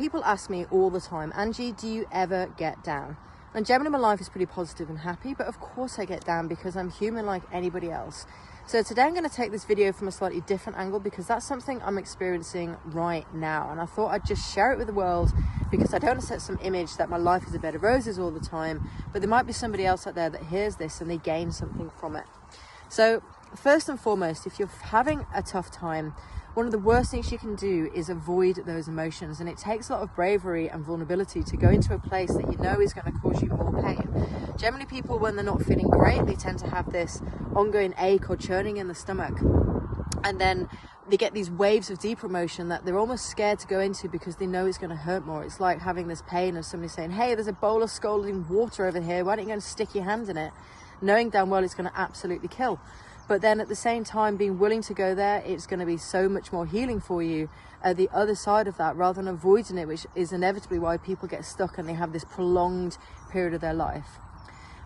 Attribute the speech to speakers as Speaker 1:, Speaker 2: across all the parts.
Speaker 1: people ask me all the time, Angie, do you ever get down? And generally my life is pretty positive and happy, but of course I get down because I'm human like anybody else. So today I'm going to take this video from a slightly different angle because that's something I'm experiencing right now. And I thought I'd just share it with the world because I don't want to set some image that my life is a bed of roses all the time, but there might be somebody else out there that hears this and they gain something from it. So first and foremost, if you're having a tough time, one of the worst things you can do is avoid those emotions. And it takes a lot of bravery and vulnerability to go into a place that you know is going to cause you more pain. Generally people, when they're not feeling great, they tend to have this ongoing ache or churning in the stomach. And then they get these waves of deeper emotion that they're almost scared to go into because they know it's going to hurt more. It's like having this pain of somebody saying, hey, there's a bowl of scalding water over here. Why don't you go and stick your hand in it? Knowing damn well it's going to absolutely kill. But then at the same time, being willing to go there, it's going to be so much more healing for you at the other side of that, rather than avoiding it, which is inevitably why people get stuck and they have this prolonged period of their life.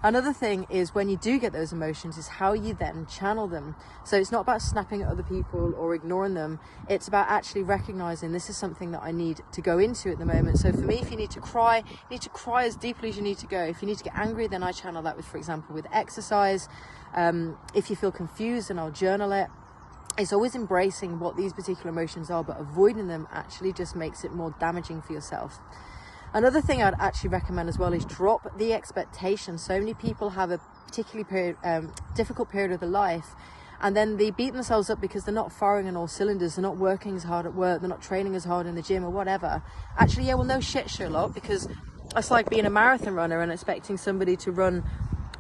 Speaker 1: Another thing is when you do get those emotions is how you then channel them. So it's not about snapping at other people or ignoring them. It's about actually recognizing this is something that I need to go into at the moment. So for me, if you need to cry as deeply as you need to go. If you need to get angry, then I channel that with, for example, with exercise. If you feel confused, then I'll journal it. It's always embracing what these particular emotions are, but avoiding them actually just makes it more damaging for yourself. Another thing I'd actually recommend as well is drop the expectation. So many people have a particularly difficult period of their life, and then they beat themselves up because they're not firing on all cylinders, they're not working as hard at work, they're not training as hard in the gym or whatever. Actually, yeah, well, no shit, Sherlock, because it's like being a marathon runner and expecting somebody to run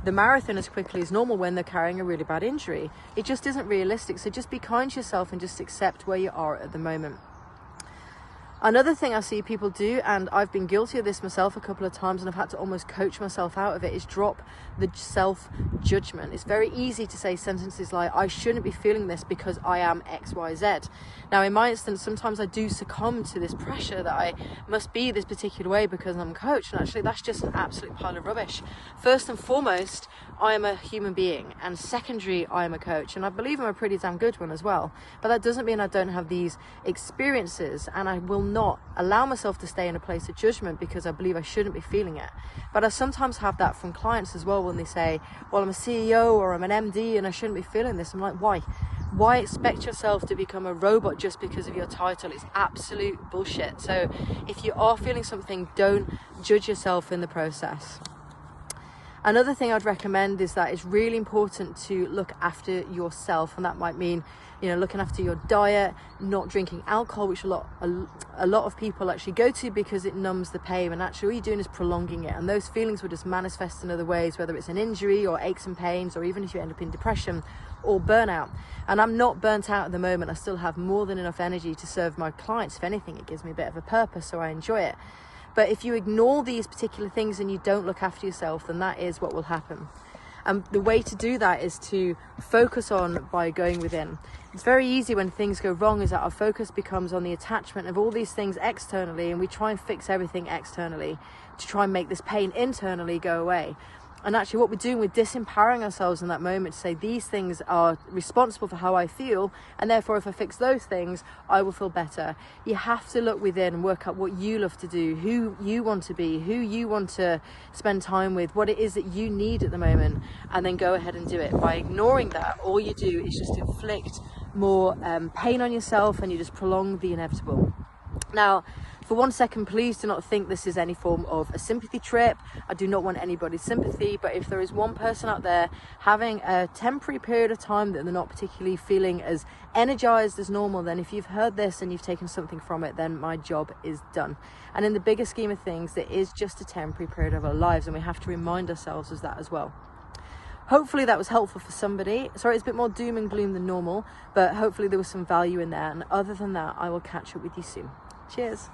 Speaker 1: the marathon as quickly as normal when they're carrying a really bad injury. It just isn't realistic. So just be kind to yourself and just accept where you are at the moment. Another thing I see people do, and I've been guilty of this myself a couple of times and I've had to almost coach myself out of it, is drop the self-judgment. It's very easy to say sentences like, I shouldn't be feeling this because I am X, Y, Z. Now in my instance, sometimes I do succumb to this pressure that I must be this particular way because I'm a coach, and actually that's just an absolute pile of rubbish. First and foremost, I am a human being, and secondary, I am a coach, and I believe I'm a pretty damn good one as well. But that doesn't mean I don't have these experiences, and I will not allow myself to stay in a place of judgment because I believe I shouldn't be feeling it. But I sometimes have that from clients as well when they say, well, I'm a CEO or I'm an MD and I shouldn't be feeling this. I'm like, why? Why expect yourself to become a robot just because of your title? It's absolute bullshit. So if you are feeling something, don't judge yourself in the process. Another thing I'd recommend is that it's really important to look after yourself, and that might mean, you know, looking after your diet, not drinking alcohol, which a lot of people actually go to because it numbs the pain, and actually all you're doing is prolonging it, and those feelings will just manifest in other ways, whether it's an injury or aches and pains, or even if you end up in depression or burnout. And I'm not burnt out at the moment. I still have more than enough energy to serve my clients. If anything, it gives me a bit of a purpose, so I enjoy it. But if you ignore these particular things and you don't look after yourself, then that is what will happen. And the way to do that is to focus on by going within. It's very easy when things go wrong is that our focus becomes on the attachment of all these things externally, and we try and fix everything externally to try and make this pain internally go away. And actually what we're doing, we're disempowering ourselves in that moment to say these things are responsible for how I feel, and therefore if I fix those things, I will feel better. You have to look within and work out what you love to do, who you want to be, who you want to spend time with, what it is that you need at the moment, and then go ahead and do it. By ignoring that, all you do is just inflict more pain on yourself, and you just prolong the inevitable. Now, for 1 second, please do not think this is any form of a sympathy trip. I do not want anybody's sympathy, but if there is one person out there having a temporary period of time that they're not particularly feeling as energized as normal, then if you've heard this and you've taken something from it, then my job is done. And in the bigger scheme of things, there is just a temporary period of our lives, and we have to remind ourselves of that as well. Hopefully that was helpful for somebody. Sorry, it's a bit more doom and gloom than normal, but hopefully there was some value in there. And other than that, I will catch up with you soon. Cheers.